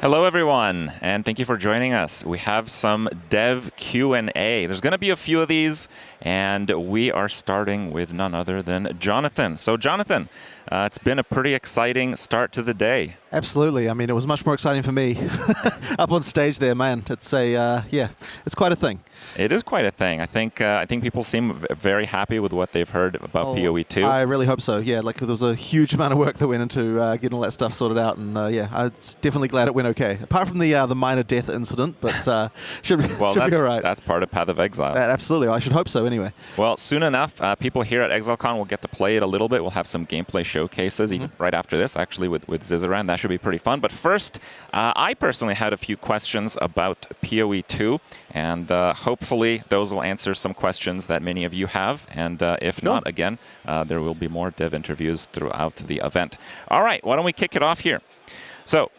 Hello, everyone, and thank you for joining us. We have some dev Q&A. There's going to be a few of these, and we are starting with none other than Jonathan. So, Jonathan, it's been a pretty exciting start to the day. Absolutely. I mean, it was much more exciting for me up on stage there, man. It's it's quite a thing. It is quite a thing. I think people seem very happy with what they've heard about PoE2. I really hope so. Yeah, like there was a huge amount of work that went into getting all that stuff sorted out, and I'm definitely glad it went okay. Apart from the minor death incident, but should be all right. That's part of Path of Exile. Absolutely. I should hope so. Anyway. Well, soon enough, people here at ExileCon will get to play it a little bit. We'll have some gameplay showcases even right after this, actually, with Zizaran. That should be pretty fun. But first, I personally had a few questions about PoE2, and hopefully those will answer some questions that many of you have. And if not, again, there will be more dev interviews throughout the event. All right, why don't we kick it off here? So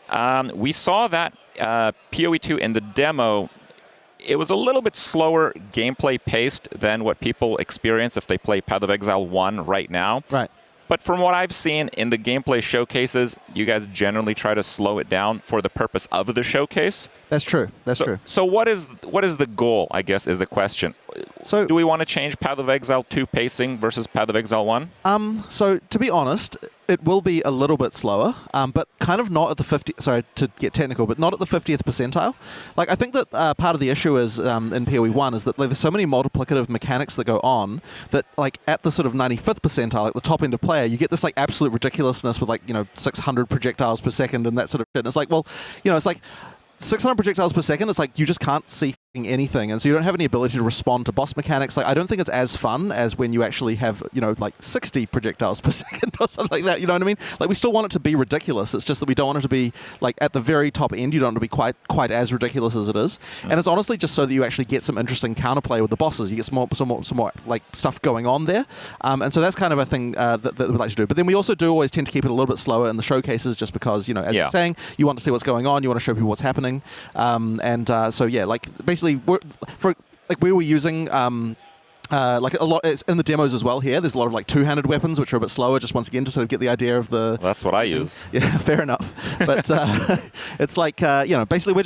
we saw that PoE2 in the demo, it was a little bit slower gameplay paced than what people experience if they play Path of Exile 1 right now. Right. But from what I've seen in the gameplay showcases, you guys generally try to slow it down for the purpose of the showcase. That's true. That's true. So what is the goal, I guess, is the question. So do we want to change Path of Exile 2 pacing versus Path of Exile 1? So to be honest, it will be a little bit slower, but kind of not at the 50. Sorry to get technical, but not at the 50th percentile. Like I think that part of the issue is in PoE1 is that there's so many multiplicative mechanics that go on that like at the sort of 95th percentile, at the top end of player, you get this like absolute ridiculousness with like 600 projectiles per second and that sort of shit. And it's like, well, it's like 600 projectiles per second. It's like you just can't see anything, and so you don't have any ability to respond to boss mechanics. Like I don't think it's as fun as when you actually have like 60 projectiles per second or something like that. You know what I mean? Like we still want it to be ridiculous. It's just that we don't want it to be like at the very top end. You don't want it to be quite as ridiculous as it is. And it's honestly just so that you actually get some interesting counterplay with the bosses. You get some more like stuff going on there. And so that's kind of a thing that we like to do. But then we also do always tend to keep it a little bit slower in the showcases, just because as you're saying, you want to see what's going on. You want to show people what's happening. So yeah, like basically. We were using like a lot in the demos as well. Here, there's a lot of like two-handed weapons, which are a bit slower. Just once again to sort of get the idea of the. Well, that's what I use. Yeah, fair enough. But it's like basically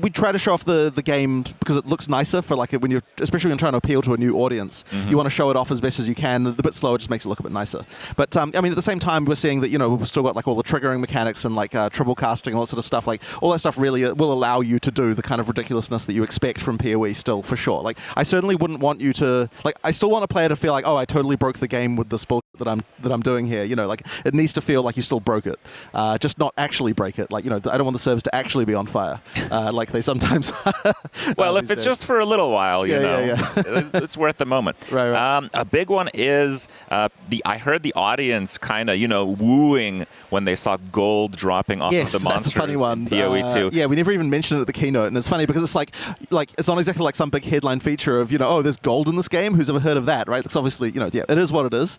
we try to show off the game because it looks nicer for like when you're, especially when you're trying to appeal to a new audience. You want to show it off as best as you can. The bit slower just makes it look a bit nicer. But I mean, at the same time, we're seeing that we've still got like all the triggering mechanics and like triple casting and all that sort of stuff. Like all that stuff really will allow you to do the kind of ridiculousness that you expect from PoE still, for sure. Like I certainly wouldn't want you to like. I still want a player to feel like, oh, I totally broke the game with this bullshit that I'm doing here. Like it needs to feel like you still broke it, just not actually break it. Like I don't want the servers to actually be on fire, like they sometimes. Well, if it's just for a little while, it's worth the moment. Right. A big one is I heard the audience kind of wooing when they saw gold dropping off of the monsters. Yes, that's a funny one. PoE2. Yeah, we never even mentioned it at the keynote, and it's funny because it's like it's not exactly like some big headline feature of oh, there's gold in this game. Who's ever heard of that? Right? It's obviously it is what it is.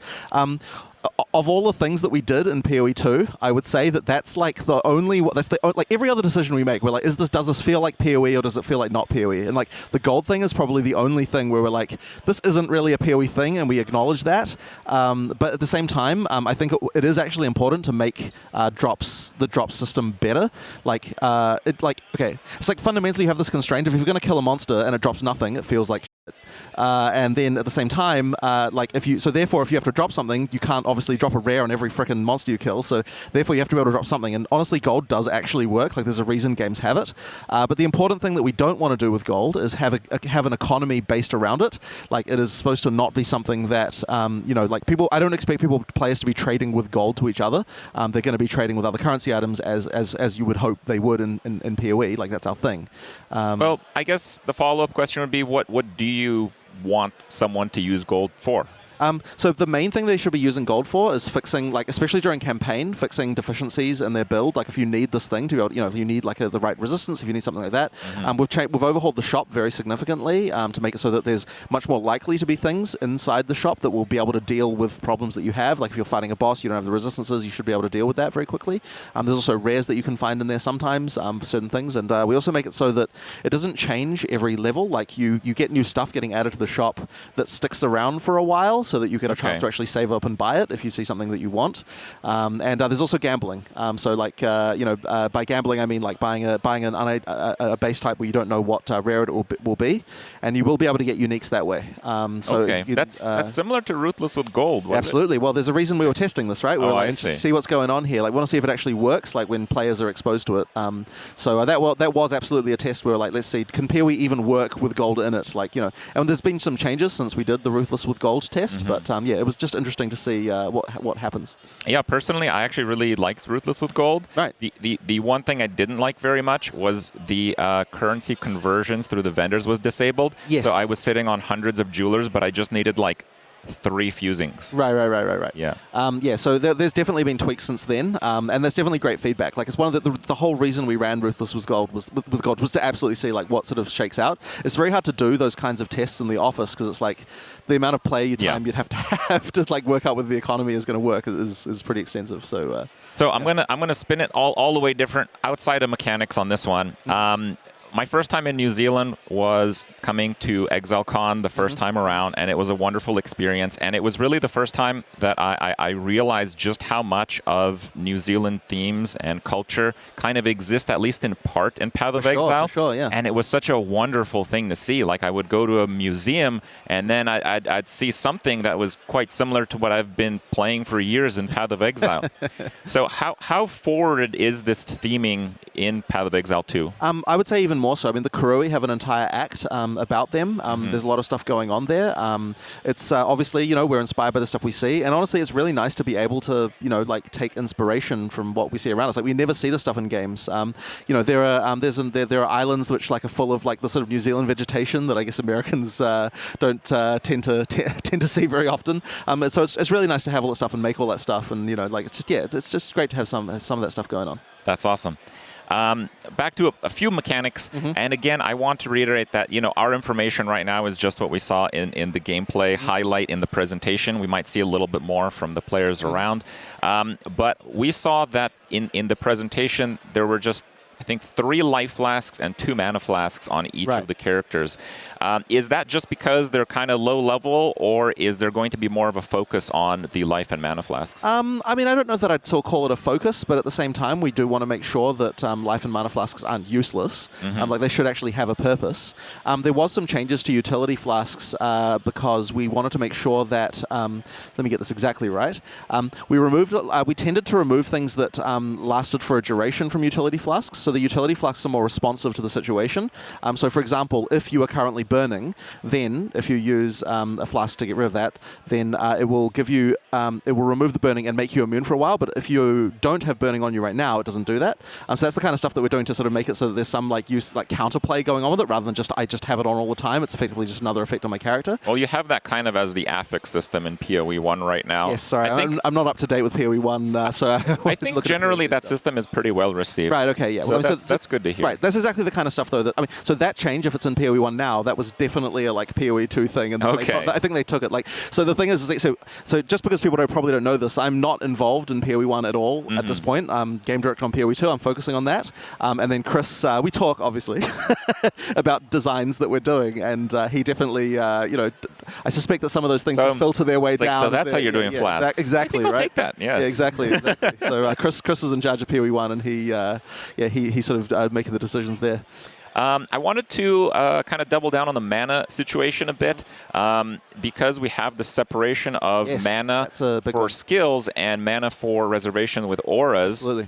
Of all the things that we did in PoE2, I would say that's like the only like every other decision we make, we're like, does this feel like PoE or does it feel like not PoE? And like the gold thing is probably the only thing where we're like, this isn't really a PoE thing, and we acknowledge that. But at the same time, I think it is actually important to make the drop system better. Like okay, it's like fundamentally you have this constraint. If you're going to kill a monster and it drops nothing, it feels like shit. And then at the same time, therefore if you have to drop something, you can't obviously drop a rare on every frickin' monster you kill, so therefore you have to be able to drop something. And honestly, gold does actually work. Like there's a reason games have it. But the important thing that we don't want to do with gold is have an economy based around it. Like it is supposed to not be something that like people. I don't expect players to be trading with gold to each other. They're going to be trading with other currency items as you would hope they would in PoE. Like that's our thing. Well, I guess the follow-up question would be, what do you want someone to use gold for? So the main thing they should be using gold for is fixing, like, especially during campaign, fixing deficiencies in their build. Like if you need this thing to be able, if you need like the right resistance, if you need something like that. We've overhauled the shop very significantly to make it so that there's much more likely to be things inside the shop that will be able to deal with problems that you have. Like if you're fighting a boss, you don't have the resistances, you should be able to deal with that very quickly. There's also rares that you can find in there sometimes for certain things. And we also make it so that it doesn't change every level. Like you get new stuff getting added to the shop that sticks around for a while. so that you get a chance to actually save up and buy it if you see something that you want. And there's also gambling. So like by gambling I mean like buying a base type where you don't know what rare it will be, and you will be able to get uniques that way. That's similar to Ruthless with Gold. Absolutely. Well, there's a reason we were testing this, right? We were like, see what's going on here. Like, we want to see if it actually works, like when players are exposed to it. So that was absolutely a test. We were like, let's see, can PoE even work with gold in it? Like, and there's been some changes since we did the Ruthless with Gold test, but yeah, it was just interesting to see what happens. Yeah, personally, I actually really liked Ruthless with Gold. Right. The one thing I didn't like very much was the currency conversions through the vendors was disabled. Yes. So I was sitting on hundreds of jewelers, but I just needed like 3 fusings. Right. Yeah. So there's definitely been tweaks since then, and there's definitely great feedback. Like, it's one of the whole reason we ran Ruthless with Gold was to absolutely see like what sort of shakes out. It's very hard to do those kinds of tests in the office because it's like the amount of play time you'd have to like work out whether the economy is going to work is pretty extensive. So I'm gonna spin it all the way different outside of mechanics on this one. My first time in New Zealand was coming to ExileCon the first time around, and it was a wonderful experience. And it was really the first time that I realized just how much of New Zealand themes and culture kind of exist, at least in part, in Path of Exile. For sure, yeah. And it was such a wonderful thing to see. Like, I would go to a museum, and then I'd see something that was quite similar to what I've been playing for years in Path of Exile. So how forward is this theming in Path of Exile 2? I would say even more so. I mean, the Kurui have an entire act about them. There's a lot of stuff going on there. It's obviously, we're inspired by the stuff we see, and honestly, it's really nice to be able to, like take inspiration from what we see around us. Like, we never see this stuff in games. There are islands which like are full of like the sort of New Zealand vegetation that I guess Americans don't tend to see very often. So it's really nice to have all that stuff and make all that stuff, and it's just great to have some of that stuff going on. That's awesome. Back to a few mechanics, and again, I want to reiterate that our information right now is just what we saw in the gameplay highlight in the presentation. We might see a little bit more from the players around, but we saw that in the presentation there were just, I think, 3 life flasks and 2 mana flasks on each of the characters. Is that just because they're kind of low level, or is there going to be more of a focus on the life and mana flasks? I mean, I don't know that I'd still call it a focus, but at the same time, we do want to make sure that life and mana flasks aren't useless. Like, they should actually have a purpose. There was some changes to utility flasks because we wanted to make sure that, let me get this exactly right, we tended to remove things that lasted for a duration from utility flasks. So the utility flasks are more responsive to the situation. So for example, if you are currently burning, then if you use a flask to get rid of that, then it will give you, it will remove the burning and make you immune for a while. But if you don't have burning on you right now, it doesn't do that. So that's the kind of stuff that we're doing to sort of make it so that there's some like counterplay going on with it, rather than just I just have it on all the time. It's effectively just another effect on my character. Well, you have that kind of as the affix system in PoE1 right now. Yes, sorry, I'm not up to date with PoE1, so I think generally that system is pretty well received. Right. Okay. Yeah. So that's good to hear. Right. That's exactly the kind of stuff, though. That so that change, if it's in PoE1 now, that was definitely a like PoE2 thing, and I think they took it. Like, so the thing is so just because people probably don't know this, I'm not involved in PoE1 at all at this point. I'm game director on PoE2. I'm focusing on that, and then Chris, we talk obviously about designs that we're doing, and he definitely, I suspect that some of those things just filter their way down. So that's how you're doing flasks. Exactly. I'll right. take that. Yes. Yeah, exactly. So Chris is in charge of PoE1, and he sort of making the decisions there. I wanted to kind of double down on the mana situation a bit, because we have the separation of mana for skills and mana for reservation with auras. Absolutely.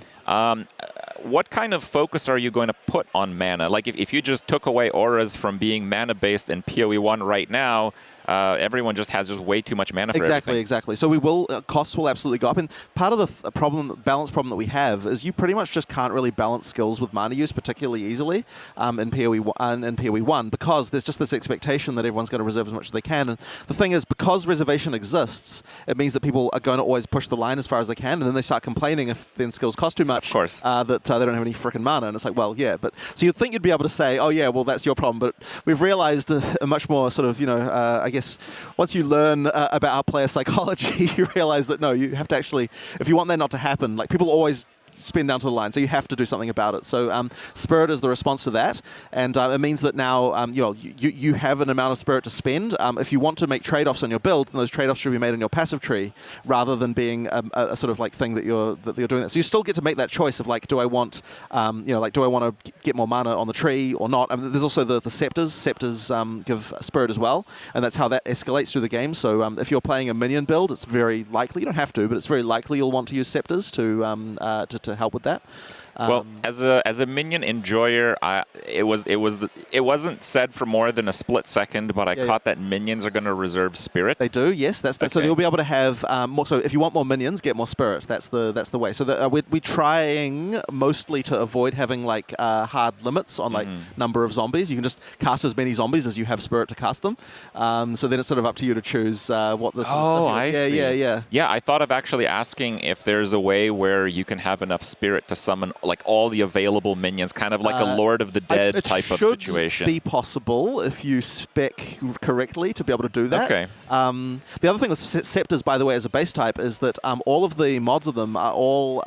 What kind of focus are you going to put on mana? Like, if you just took away auras from being mana-based in PoE1 right now, everyone just has way too much mana for everything. Exactly. So costs will absolutely go up. And part of the balance problem that we have is you pretty much just can't really balance skills with mana use particularly easily in PoE1 because there's just this expectation that everyone's going to reserve as much as they can. And the thing is, because reservation exists, it means that people are going to always push the line as far as they can, and then they start complaining if then skills cost too much. Of course. That they don't have any freaking mana. And it's like, well, yeah. But so you'd think you'd be able to say, oh, yeah, well, that's your problem. But we've realized a much more sort of, I guess, once you learn about our player psychology, you realize that no, you have to actually, if you want that not to happen, like people always spend down to the line. So you have to do something about it. So Spirit is the response to that, and it means that now you have an amount of Spirit to spend. If you want to make trade-offs on your build, then those trade-offs should be made in your passive tree rather than being a sort of like thing that you're doing that. So you still get to make that choice of like, do I want do I want to get more mana on the tree or not? I mean, there's also the scepters. Scepters give Spirit as well, and that's how that escalates through the game. So if you're playing a minion build, it's very likely, you don't have to, but it's very likely you'll want to use scepters to help with that. Well, as a minion enjoyer, it wasn't said for more than a split second, but I caught that minions are going to reserve Spirit. They do, yes. So you'll be able to have more. So if you want more minions, get more Spirit. That's the way. So we're trying mostly to avoid having like hard limits on like number of zombies. You can just cast as many zombies as you have Spirit to cast them. So then it's sort of up to you to choose what this. Oh, I see. Yeah. Yeah, I thought of actually asking if there's a way where you can have enough Spirit to summon like all the available minions, kind of like a Lord of the Dead type of situation. It should be possible if you spec correctly to be able to do that. Okay. The other thing with Scepters, by the way, as a base type, is that all of the mods of them are all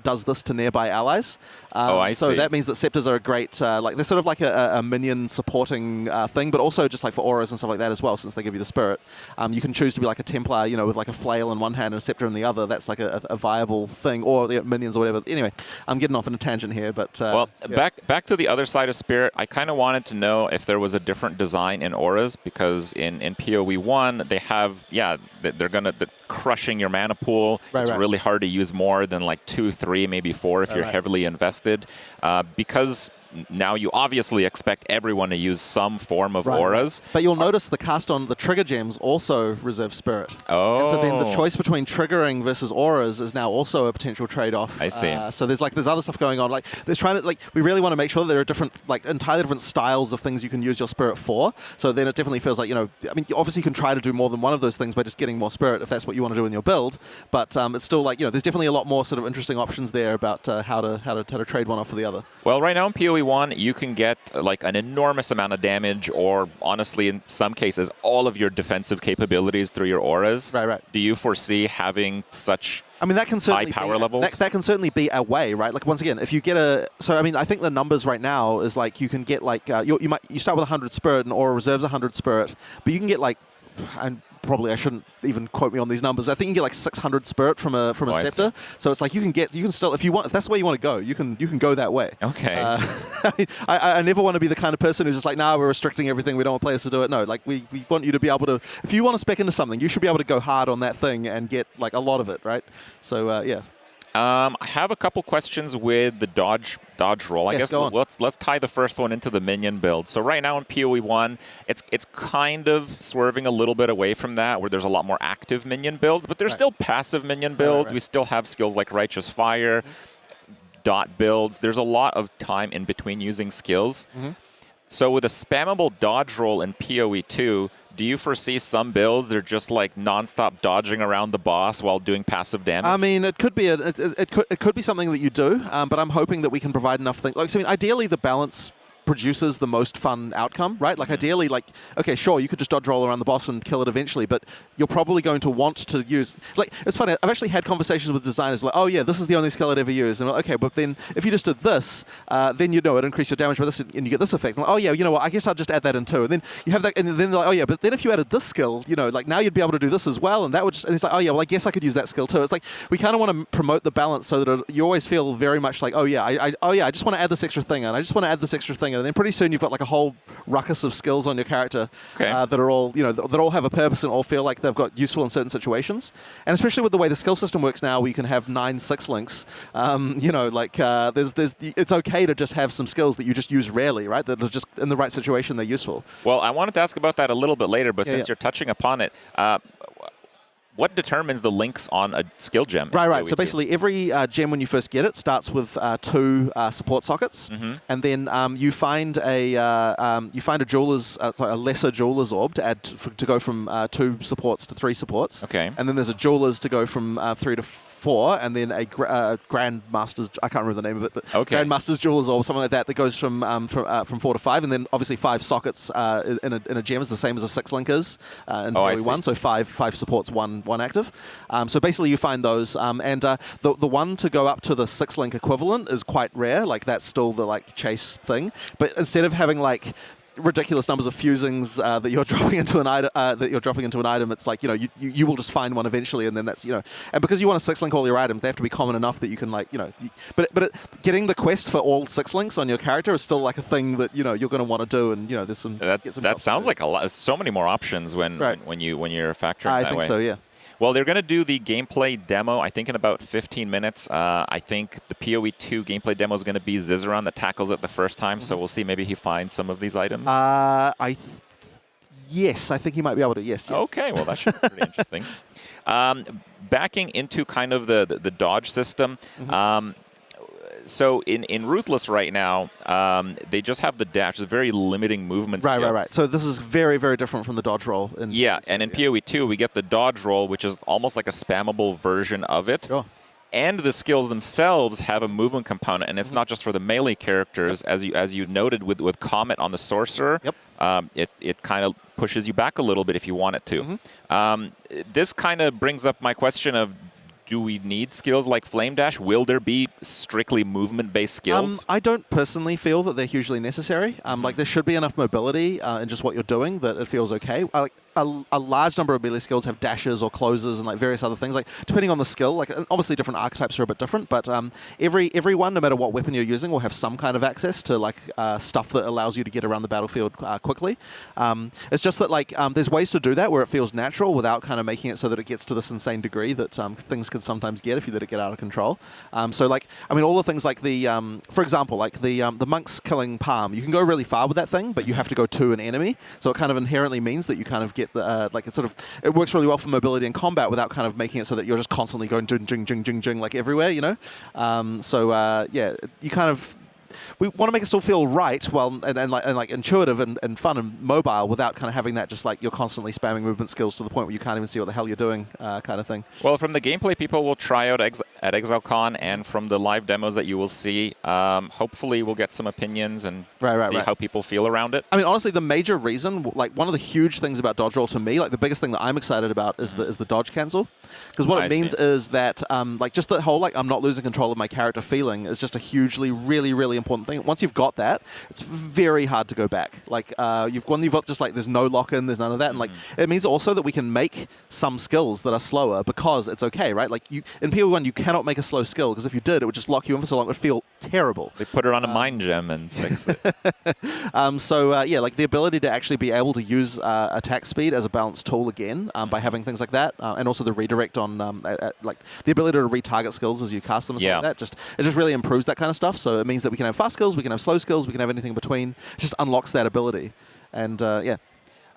does this to nearby allies. I see. So that means that Scepters are a great, they're sort of like a minion supporting thing, but also just like for auras and stuff like that as well, since they give you the Spirit. You can choose to be like a Templar, with like a flail in one hand and a scepter in the other. That's like a viable thing, or minions or whatever. Anyway, I'm getting off on a tangent here, but back to the other side of Spirit. I kind of wanted to know if there was a different design in auras, because in PoE1 they have they're crushing your mana pool. It's really hard to use more than like 2, 3, maybe 4 if you're heavily invested, because now you obviously expect everyone to use some form of auras. But you'll notice the cast on the trigger gems also reserve Spirit. Oh. And so then the choice between triggering versus auras is now also a potential trade-off. I see. So there's other stuff going on. We really want to make sure that there are different, entirely different styles of things you can use your Spirit for. So then it definitely feels like, obviously you can try to do more than one of those things by just getting more Spirit if that's what you want to do in your build. But it's still there's definitely a lot more sort of interesting options there about how to trade one off for the other. Well, right now in PoE1, you can get like an enormous amount of damage, or honestly, in some cases, all of your defensive capabilities through your auras. Right. Do you foresee having such that can certainly high power levels? That can certainly be a way, right? Like once again, if you get I think the numbers right now is like you can get you start with 100 Spirit and aura reserves 100 Spirit, but you can get and probably I shouldn't even quote me on these numbers. I think you get like 600 Spirit from a scepter. So it's like you can still, if that's the way you want to go, you can go that way. Okay. I never want to be the kind of person who's just like, we're restricting everything. We don't want players to do it. No, like we want you to be able to, if you want to spec into something, you should be able to go hard on that thing and get like a lot of it, right? So yeah. I have a couple questions with the dodge roll. I guess let's tie the first one into the minion build. So right now in PoE1, it's kind of swerving a little bit away from that, where there's a lot more active minion builds, but there's still passive minion builds. We still have skills like Righteous Fire, dot builds. There's a lot of time in between using skills. So with a spammable dodge roll in PoE2, do you foresee some builds they're just like nonstop dodging around the boss while doing passive damage? I mean, it could be it could be something that you do, but I'm hoping that we can provide enough things. Ideally, the balance produces the most fun outcome, right? Like ideally, okay, sure, you could just dodge roll around the boss and kill it eventually, but you're probably going to want to use, it's funny, I've actually had conversations with designers like, oh yeah, this is the only skill I'd ever use. And I'm like, okay, but then if you just did this, then it'd increase your damage by this and you get this effect. And like, oh yeah, you know what, I guess I'll just add that in too. And then you have that, and then they're like, oh yeah, but then if you added this skill, now you'd be able to do this as well, and that would just, and it's like, oh yeah, well I guess I could use that skill too. It's like, we kind of want to promote the balance so that you always feel very much like, oh yeah, I just want to add this extra thing, and I just want to add this extra thing, and then pretty soon you've got like a whole ruckus of skills on your character that are all, that all have a purpose and all feel like they've got useful in certain situations. And especially with the way the skill system works now, where you can have 9 6-links, it's okay to just have some skills that you just use rarely, right? That are just in the right situation, they're useful. Well, I wanted to ask about that a little bit later, but since you're touching upon it, what determines the links on a skill gem? Right. So basically, every gem when you first get it starts with 2 support sockets, and then you find a jeweler's a lesser jeweler's orb to add to go from 2 supports to 3 supports. Okay. And then there's a jeweler's to go from 3 to 4, and then a Grandmaster's, I can't remember the name of it, but okay. Grandmaster's Jewels or something like that goes from 4 to 5, and then obviously 5 sockets in a gem is the same as a 6-link is in PoE1, so 5 supports one active. So basically you find those, and the one to go up to the 6-link equivalent is quite rare, like that's still the like chase thing, but instead of having like ridiculous numbers of fusings that you're dropping into an item, it's like, you will just find one eventually, and then that's, and because you want to 6-link all your items, they have to be common enough that you can, like, but getting the quest for all 6 links on your character is still like a thing that you're going to want to do, and there's some that sounds like a lot. So many more options when you're factoring that way. I think so, yeah. Well, they're going to do the gameplay demo, I think, in about 15 minutes. I think the PoE2 gameplay demo is going to be Zizaran that tackles it the first time, so we'll see. Maybe he finds some of these items. Yes, I think he might be able to, yes. Okay, well, that should be pretty interesting. Backing into kind of the dodge system, so in Ruthless right now, they just have the dash. It's a very limiting movement skill. Right. So this is very, very different from the dodge roll. And in PoE2, we get the dodge roll, which is almost like a spammable version of it. Sure. And the skills themselves have a movement component, and it's not just for the melee characters. Yep. As you noted with Comet on the Sorcerer, it kind of pushes you back a little bit if you want it to. This kind of brings up my question of, do we need skills like Flame Dash? Will there be strictly movement-based skills? I don't personally feel that they're hugely necessary. Like, there should be enough mobility in just what you're doing that it feels okay. Like, a large number of melee skills have dashes or closes and like various other things. Like, depending on the skill, like obviously different archetypes are a bit different, but everyone, no matter what weapon you're using, will have some kind of access to like stuff that allows you to get around the battlefield quickly. It's just that like there's ways to do that where it feels natural without kind of making it so that it gets to this insane degree that things can sometimes get if you let it get out of control. So like, I mean, all the things like the, for example, like the monk's killing palm, you can go really far with that thing, but you have to go to an enemy. So it kind of inherently means that you kind of get the, like it works really well for mobility and combat without kind of making it so that you're just constantly going jing like everywhere, yeah, you kind of, we want to make it still feel right, and like intuitive and fun and mobile without kind of having that just like you're constantly spamming movement skills to the point where you can't even see what the hell you're doing, kind of thing. Well, from the gameplay people will try out at ExileCon, and from the live demos that you will see, hopefully we'll get some opinions and see how people feel around it. I mean, honestly, the major reason, like one of the huge things about dodge roll to me, like the biggest thing that I'm excited about is the dodge cancel, because what it means is that like just the whole like I'm not losing control of my character feeling is just a hugely really important thing. Once you've got that, it's very hard to go back. Like you've got just like there's no lock-in, there's none of that, and like it means also that we can make some skills that are slower because it's okay, right? Like in PoE1 you cannot make a slow skill because if you did, it would just lock you in for so long. It would feel terrible. They put it on a mind gem and fix it. Yeah, like the ability to actually be able to use attack speed as a balanced tool again by having things like that, and also the redirect on like the ability to retarget skills as you cast them and stuff like that. It just really improves that kind of stuff. So it means that we can have fast skills, we can have slow skills, we can have anything in between. It just unlocks that ability, and yeah.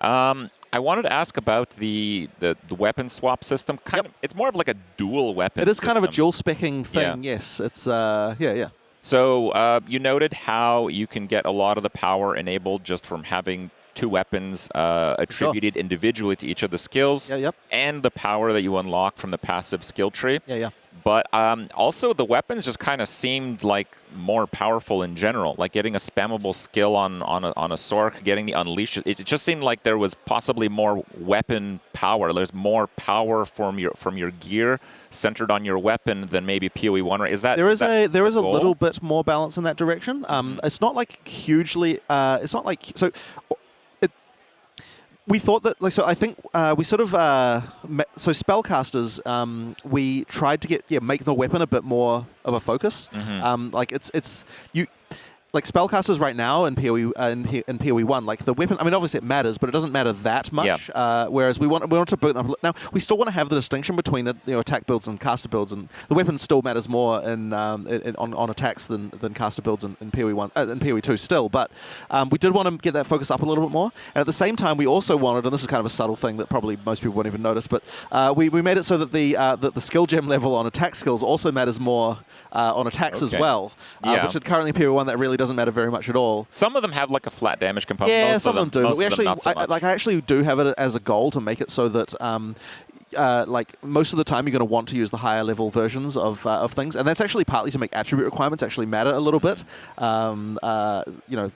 I wanted to ask about the weapon swap system. It's more of like a dual weapon. It is system. kind of a dual specking thing. Yes, it's yeah. So you noted how you can get a lot of the power enabled just from having two weapons attributed individually to each of the skills, and the power that you unlock from the passive skill tree. But also the weapons just kind of seemed like more powerful in general. Like getting a spammable skill on a Sork, getting the Unleash. It just seemed like there was possibly more weapon power. There's more power from your gear centered on your weapon than maybe PoE1. Right? Is that there is a little bit more balance in that direction. It's not like hugely. It's not like so. We thought that, like, so I think we sort of, so spellcasters, we tried to make the weapon a bit more of a focus. Like like spellcasters right now in PoE1, like the weapon, I mean, obviously it matters, but it doesn't matter that much. Whereas we want to boot them. Now, we still want to have the distinction between attack builds and caster builds, and the weapon still matters more on attacks than caster builds in PoE1 in PoE2 still. But we did want to get that focus up a little bit more, and at the same time, we also wanted, and this is kind of a subtle thing that probably most people won't even notice, but we made it so that the skill gem level on attack skills also matters more on attacks as well, which in currently PoE1 that really doesn't matter very much at all. Some of them have like a flat damage component. Yeah, most some of them do. But we actually, not so much. I actually do have it as a goal to make it so that like most of the time you're going to want to use the higher level versions of things, and that's actually partly to make attribute requirements actually matter a little bit.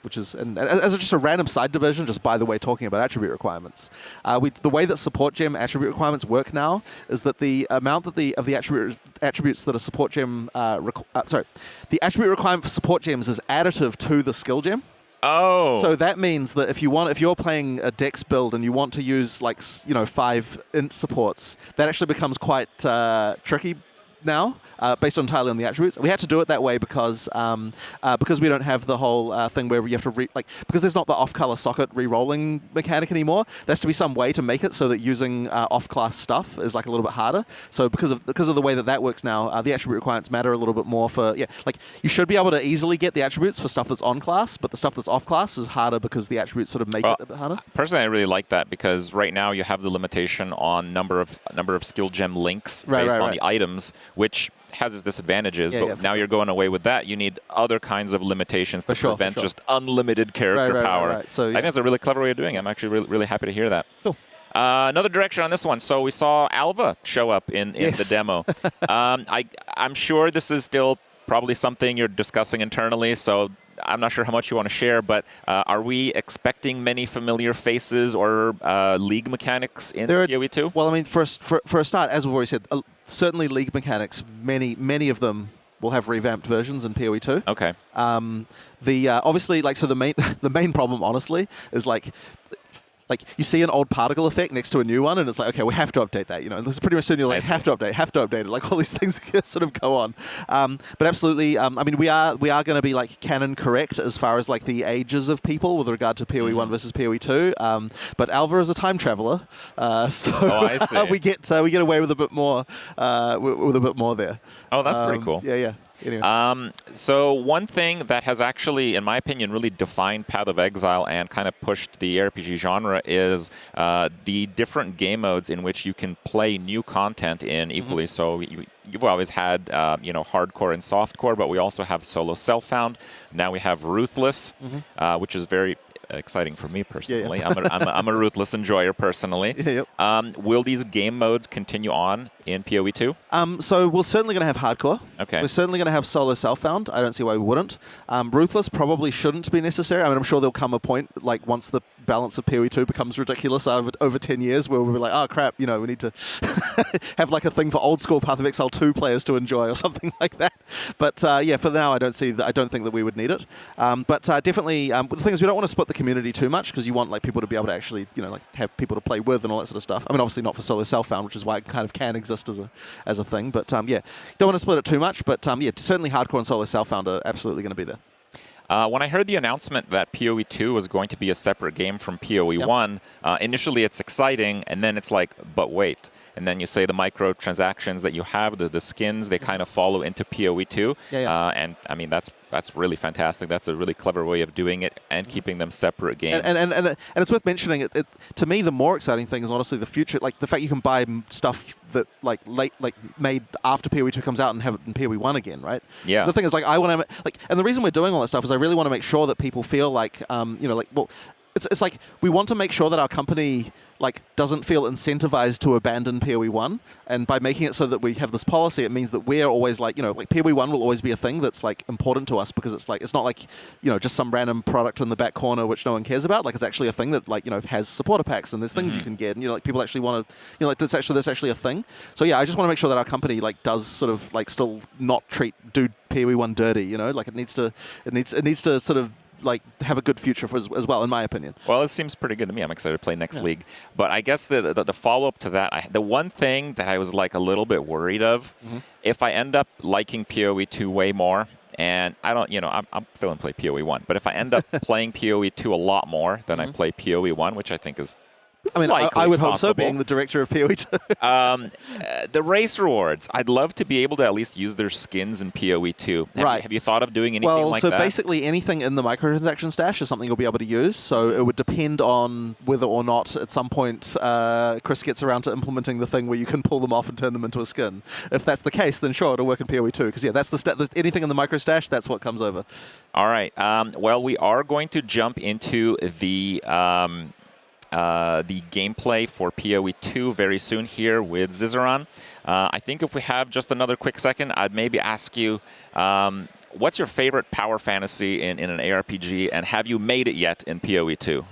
Which is as just a random side division. Just by the way, talking about attribute requirements, the way that support gem attribute requirements work now is that the amount that of the attributes that a support gem the attribute requirement for support gems is additive to the skill gem. Oh. So that means that if you're playing a Dex build and you want to use 5 int supports, that actually becomes quite tricky now, based entirely on the attributes. We had to do it that way because we don't have the whole thing where you have to because there's not the off-color socket re-rolling mechanic anymore. There has to be some way to make it so that using off-class stuff is a little bit harder. So because of the way that works now, the attribute requirements matter a little bit more for you should be able to easily get the attributes for stuff that's on class, but the stuff that's off class is harder because the attributes sort of make it a bit harder. Personally, I really like that because right now you have the limitation on number of skill gem links based on the items, which has its disadvantages, but now you're going away with that. You need other kinds of limitations to prevent just unlimited character power. Right. So, I think that's a really clever way of doing it. I'm actually really happy to hear that. Cool. Another direction on this one. So we saw Alva show up in the demo. I'm sure this is still probably something you're discussing internally, so I'm not sure how much you want to share, but are we expecting many familiar faces or league mechanics in PoE2? Well, I mean, for a start, as we've already said, certainly league mechanics, many of them will have revamped versions in PoE2. Okay. Obviously, the main problem, honestly, is you see an old particle effect next to a new one, and it's okay, we have to update that. This is pretty much soon you're have to update it. All these things sort of go on. But absolutely, I mean, we are going to be canon correct as far as the ages of people with regard to PoE1 versus PoE2. But Alva is a time traveler, so I see. we get away with a bit more there. Oh, that's pretty cool. Yeah. Anyway. So one thing that has actually, in my opinion, really defined Path of Exile and kind of pushed the RPG genre is the different game modes in which you can play new content in equally. So you've always had hardcore and softcore, but we also have solo self-found. Now we have Ruthless, which is very exciting for me personally. I'm a Ruthless enjoyer personally. Will these game modes continue on in PoE2? So we're certainly going to have hardcore. Okay. We're certainly going to have solo self-found. I don't see why we wouldn't. Ruthless probably shouldn't be necessary. I mean, I'm sure there'll come a point, once the balance of PoE2 becomes ridiculous over 10 years, where we'll be oh crap, we need to have a thing for old school Path of Exile 2 players to enjoy or something like that. But for now, I don't think that we would need it. But definitely, the thing is, we don't want to split the community too much because you want people to be able to actually have people to play with and all that sort of stuff. I mean, obviously not for solo self-found, which is why it kind of can exist as a thing. But don't want to split it too much. But certainly hardcore and solo self-found are absolutely going to be there. When I heard the announcement that PoE2 was going to be a separate game from PoE1, initially it's exciting, and then it's but wait. And then you say the microtransactions that you have, the skins, they kind of follow into PoE2. And I mean, that's really fantastic. That's a really clever way of doing it and keeping them separate games. And it's worth mentioning, to me, the more exciting thing is honestly the future, the fact you can buy stuff that made after PoE2 comes out and have it in PoE1 again, right? Yeah. The thing is, I want to, and the reason we're doing all that stuff is I really want to make sure that people feel it's we want to make sure that our company doesn't feel incentivized to abandon PoE1, and by making it so that we have this policy, it means that we're always PoE1 will always be a thing that's important to us because it's not just some random product in the back corner which no one cares about. It's actually a thing that has supporter packs and there's things you can get, and people actually want to that's actually a thing. So I just want to make sure that our company does sort of still not do PoE1 dirty. It needs to sort of have a good future as well, in my opinion. Well, it seems pretty good to me. I'm excited to play next league. But I guess the follow-up to that, the one thing that I was a little bit worried of, if I end up liking PoE2 way more, and I don't, I'm still going to play PoE1, but if I end up playing PoE2 a lot more than I play PoE1, which I think is I mean, I would hope so, being the director of PoE2. The race rewards, I'd love to be able to at least use their skins in PoE2. Have you thought of doing anything like that? Well, so basically anything in the microtransaction stash is something you'll be able to use. So it would depend on whether or not at some point Chris gets around to implementing the thing where you can pull them off and turn them into a skin. If that's the case, then sure, it'll work in PoE2. Because that's anything in the micro stash, that's what comes over. All right. Well, we are going to jump into the the gameplay for PoE2 very soon here with Zizaran. I think if we have just another quick second, I'd maybe ask you, what's your favorite power fantasy in an ARPG, and have you made it yet in PoE2?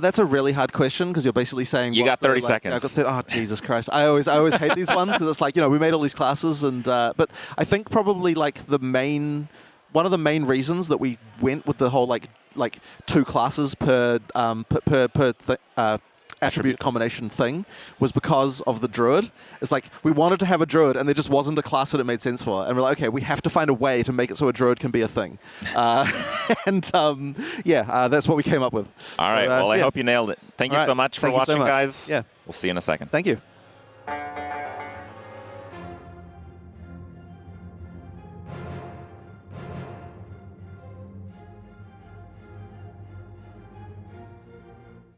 That's a really hard question because you're basically saying you got 30 seconds. I got oh Jesus Christ! I always hate these ones because it's like, you know, we made all these classes, and but I think probably like one of the main reasons that we went with the whole like 2 classes per attribute combination thing was because of the druid. It's like we wanted to have a druid and there just wasn't a class that it made sense for, and we're like, okay, we have to find a way to make it so a druid can be a thing. That's what we came up with. All right, well, I hope you nailed it. Thank you so much for watching, guys. Yeah, we'll see you in a second. Thank you.